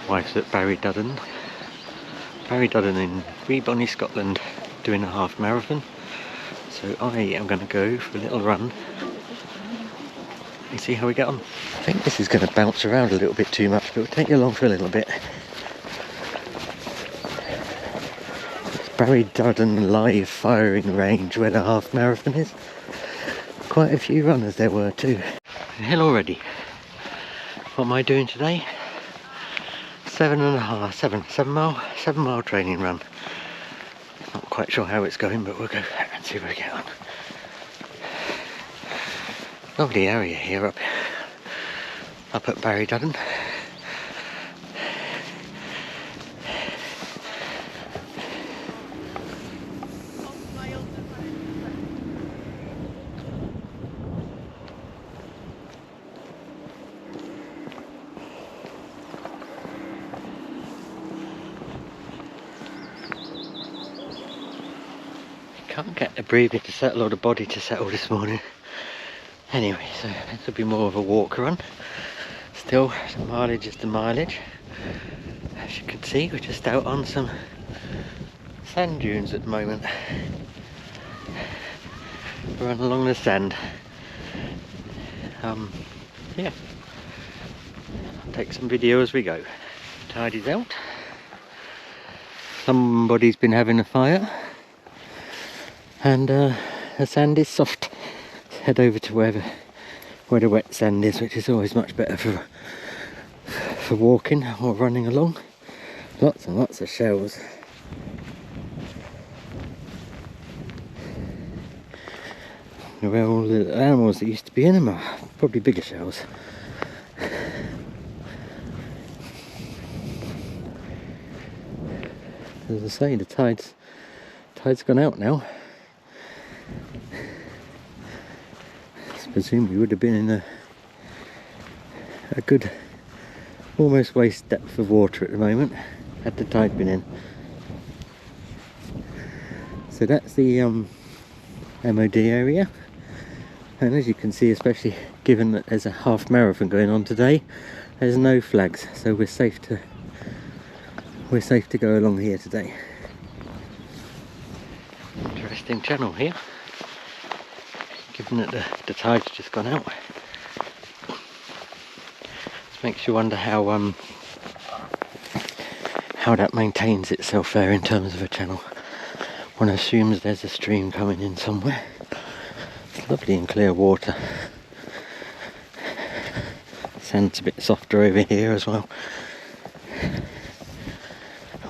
wife's at Buddon in Buddon, Scotland, doing a half marathon. So I am going to go for a little run and see how we get on. I think this is going to bounce around a little bit too much, but we'll take you along for a little bit. It's Buddon live firing range where the half marathon is. Quite a few runners there were too. Hill already. What am I doing today? 7 mile training run. Not quite sure how it's going, but we'll go and see where we get on. Lovely area here up at Buddon. Can't get the breathing to settle or the body to settle this morning. Anyway, so this will be more of a walk run. Still, the mileage is the mileage. As you can see, we're just out on some sand dunes at the moment. We run along the sand. Yeah. I'll take some video as we go. Tide is out. Somebody's been having a fire. And the sand is soft. Let's head over to where the wet sand is, which is always much better for walking or running along. Lots and lots of shells. Where all the animals that used to be in them are, probably bigger shells. As I say, the tide's gone out now. I presume we would have been in a good, almost waist depth of water at the moment, had the tide been in. So that's the MOD area, and as you can see, especially given that there's a half marathon going on today, there's no flags, so we're safe to go along here today. Interesting channel here, given that the tide's just gone out. This makes you wonder how that maintains itself there in terms of a channel. One assumes there's a stream coming in somewhere. It's lovely and clear water. Sand's a bit softer over here as well.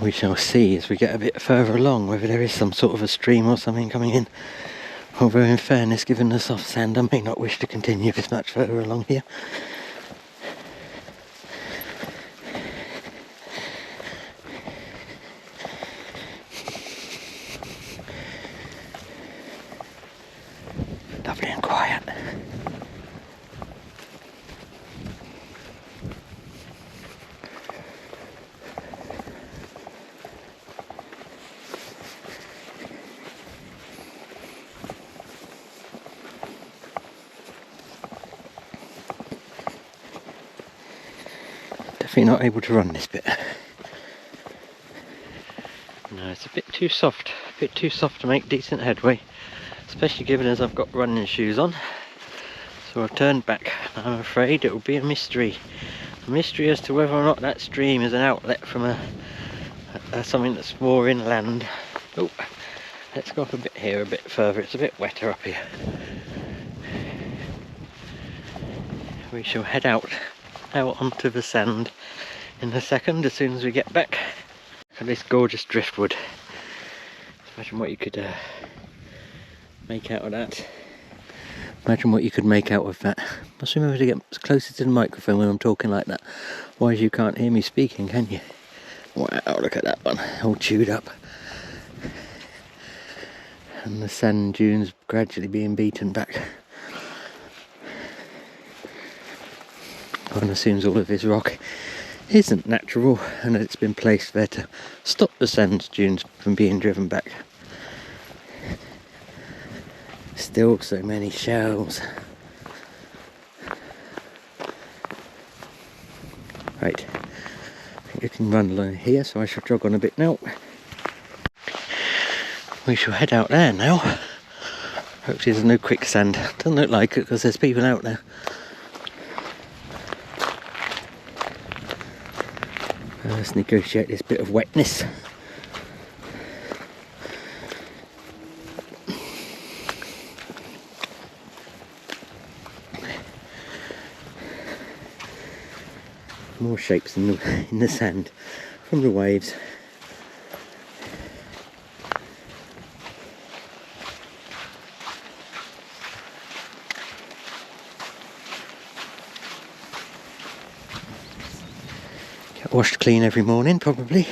We shall see as we get a bit further along whether there is some sort of a stream or something coming in. Although in fairness, given the soft sand, I may not wish to continue this much further along here. Lovely and quiet. Definitely not able to run this bit. No, it's a bit too soft to make decent headway, especially given as I've got running shoes on. So I've turned back. I'm afraid it will be a mystery as to whether or not that stream is an outlet from something that's more inland. Oh, let's go up a bit here, a bit further. It's a bit wetter up here. We shall head out onto the sand in a second as soon as we get back. Look at this gorgeous driftwood. Imagine what you could make out of that. Imagine what you could make out of that. Must remember to get closer to the microphone when I'm talking like that. Otherwise you can't hear me speaking, can you? Wow, look at that one, all chewed up. And the sand dunes gradually being beaten back. One assumes all of this rock isn't natural and that it's been placed there to stop the sand dunes from being driven back. Still so many shells. Right, I think You can run along here, so I shall jog on a bit now. We shall head out there now. Hopefully there's no quicksand. Doesn't look like it because there's people out there. Let's negotiate this bit of wetness. More shapes in the sand from the waves. Get washed clean every morning, probably. It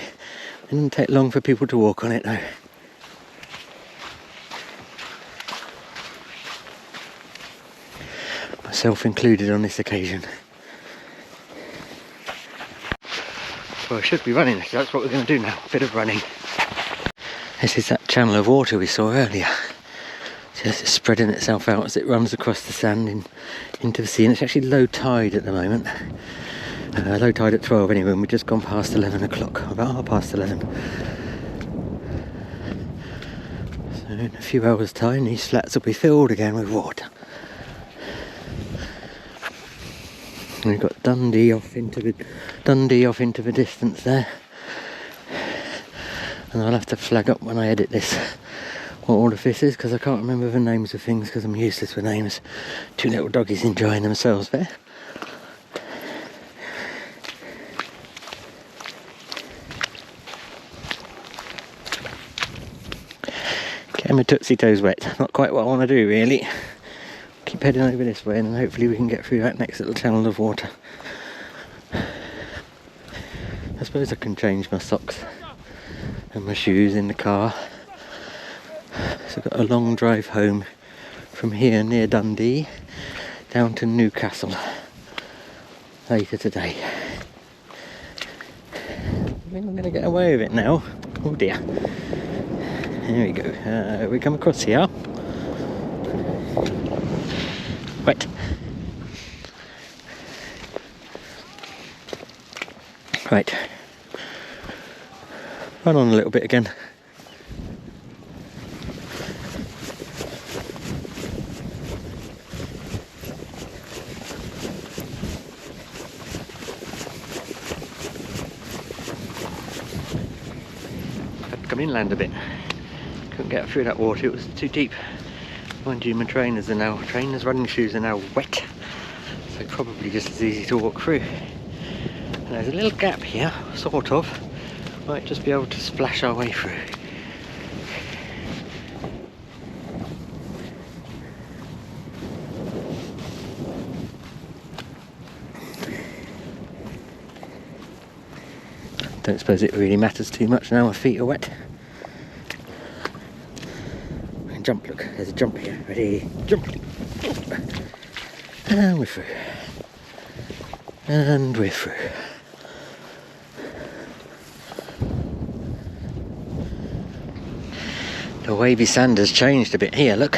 doesn't take long for people to walk on it though. Myself included on this occasion. Well, I should be running this, that's what we're going to do now, a bit of running. This is that channel of water we saw earlier. Just spreading itself out as it runs across the sand into the sea, and it's actually low tide at the moment. Low tide at 12 anyway, and we've just gone past 11 o'clock, about 11:30. So in a few hours time these flats will be filled again with water. And we've got Dundee off into the distance there. And I'll have to flag up when I edit this what all of this is, because I can't remember the names of things because I'm useless with names. Two little doggies enjoying themselves there. Getting my tootsie toes wet, not quite what I want to do really. Keep heading over this way and hopefully we can get through that next little channel of water. I suppose I can change my socks and my shoes in the car. So I've got a long drive home from here near Dundee down to Newcastle later today. I think I'm going to get away with it now. Oh dear. There we go. We come across here. Wet. Right. Run on a little bit again. Had to come inland a bit. Couldn't get through that water, it was too deep. Mind you, my trainers, running shoes are now wet, so probably just as easy to walk through. And there's a little gap here, sort of. Might just be able to splash our way through. Don't suppose it really matters too much now my feet are wet. Jump, look, there's a jump here. Ready, jump. And we're through. And we're through. The wavy sand has changed a bit here, look.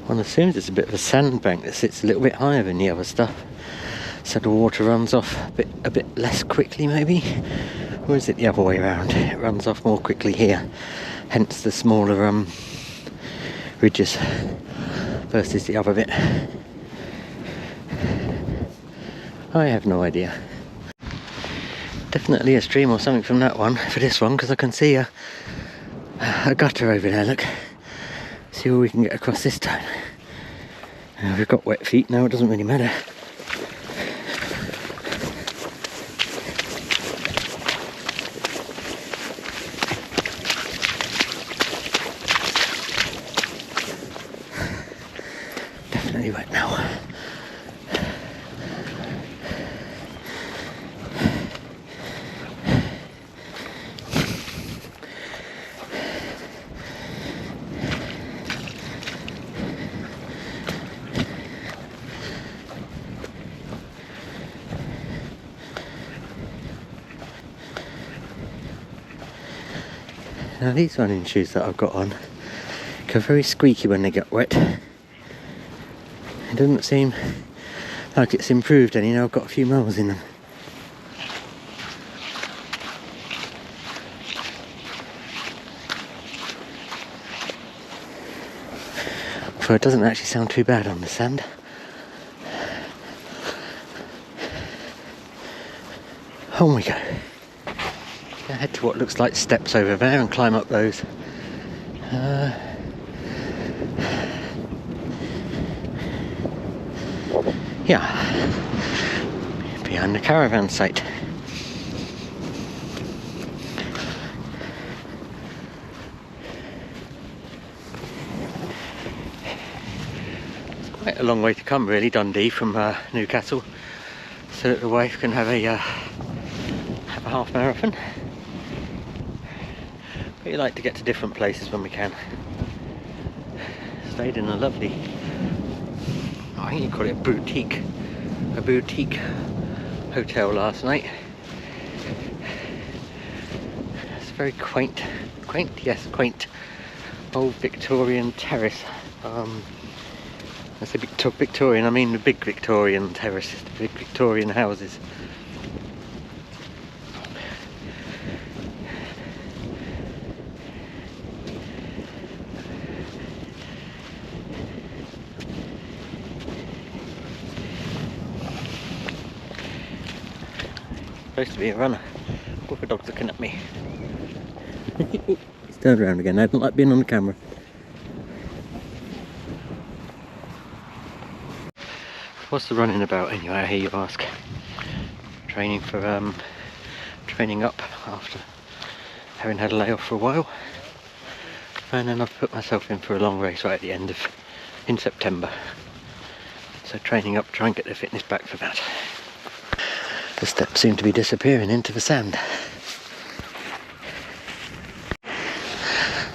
One assumes it's a bit of a sandbank that sits a little bit higher than the other stuff, so the water runs off a bit less quickly maybe, or is it the other way around? It runs off more quickly here, hence the smaller ridges versus the other bit. I have no idea. Definitely a stream or something from that one for this one, because I can see a gutter over there, look. See where we can get across this time. We've got wet feet now, it doesn't really matter. Definitely wet now. Now these running shoes that I've got on go very squeaky when they get wet. It doesn't seem like it's improved any. Now I've got a few miles in them. So it doesn't actually sound too bad on the sand. On we go. Now head to what looks like steps over there and climb up those. Yeah, behind the caravan site. It's quite a long way to come really, Dundee from Newcastle, so that the wife can have a half marathon. We like to get to different places when we can. Stayed in a lovely, I think you call it a boutique hotel last night. It's a very quaint old Victorian terrace. I say Victorian, I mean the big Victorian terraces, the big Victorian houses. Supposed to be a runner. What the dog's looking at me. He's turned around again. I don't like being on the camera. What's the running about anyway, I hear you ask? Training for training up after having had a layoff for a while. And then I've put myself in for a long race right at the end of in September. So training up, try and get the fitness back for that. The steps seem to be disappearing into the sand.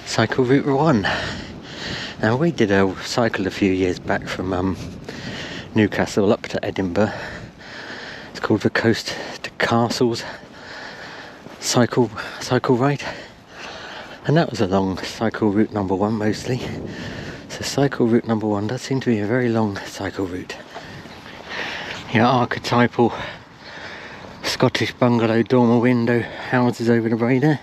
Cycle route 1. Now we did a cycle a few years back from Newcastle up to Edinburgh. It's called the Coast to Castles cycle ride, and that was a long cycle route number 1 mostly. So cycle route number 1 does seem to be a very long cycle route. Your archetypal Scottish bungalow dormer window houses over the way there.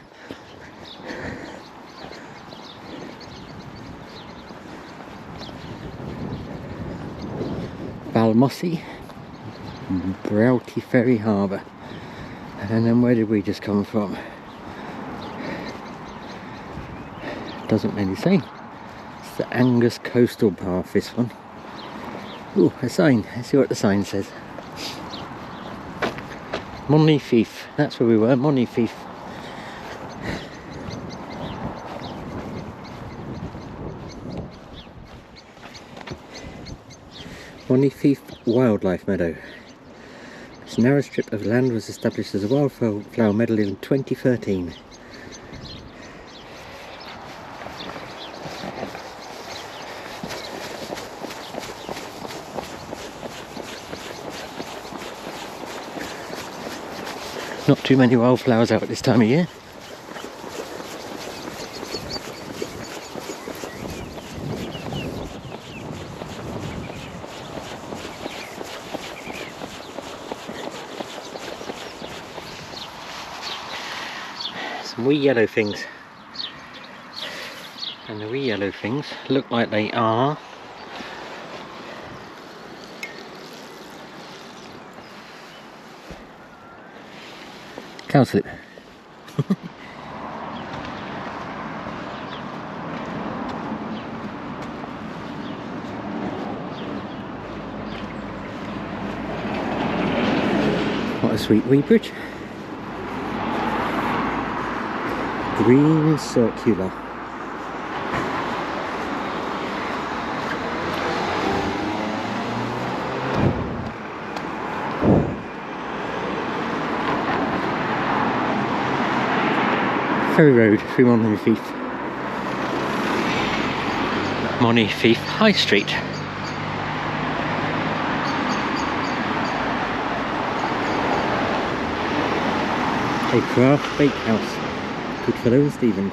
Balmossy, Broughty Ferry Harbour. And then where did we just come from? Doesn't really say. It's the Angus Coastal Path, this one. Ooh, a sign. Let's see what the sign says. Monifieth, that's where we were, Monifieth. Monifieth Wildlife Meadow. This narrow strip of land was established as a wildflower meadow in 2013. Not too many wildflowers out at this time of year. Some wee yellow things. And the wee yellow things look like they are cowslip. What a sweet wee bridge. Green circular. Ferry Road through Monifieth. Monifieth High Street. A craft bakehouse. Goodfellow and Stephen.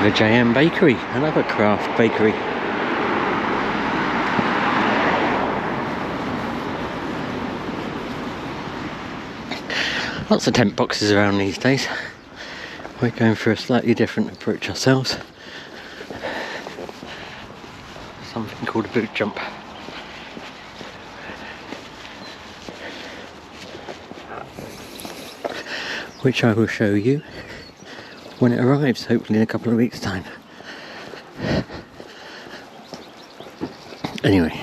The JM Bakery, another craft bakery. Lots of tent boxes around these days. We're going for a slightly different approach ourselves. Something called a boot jump. Which I will show you when it arrives, hopefully in a couple of weeks' time. Anyway,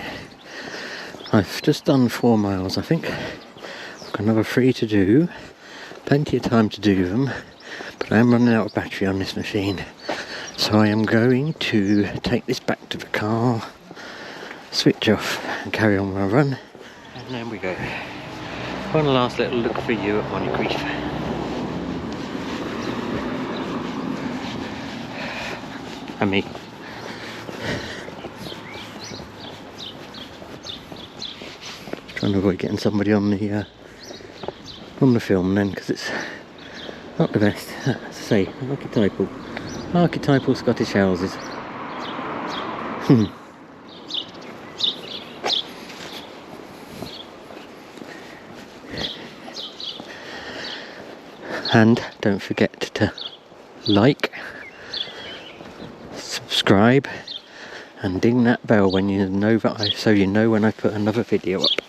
I've just done 4 miles, I think. I've got another 3 to do. Plenty of time to do them, but I am running out of battery on this machine. So I am going to take this back to the car, switch off and carry on my run. And there we go. One last little look for you at Monifieth. And me. Trying to avoid getting somebody on the film then, because it's not the best. As I say, archetypal Scottish houses. And don't forget to like, subscribe and ding that bell when you know that so you know when I put another video up.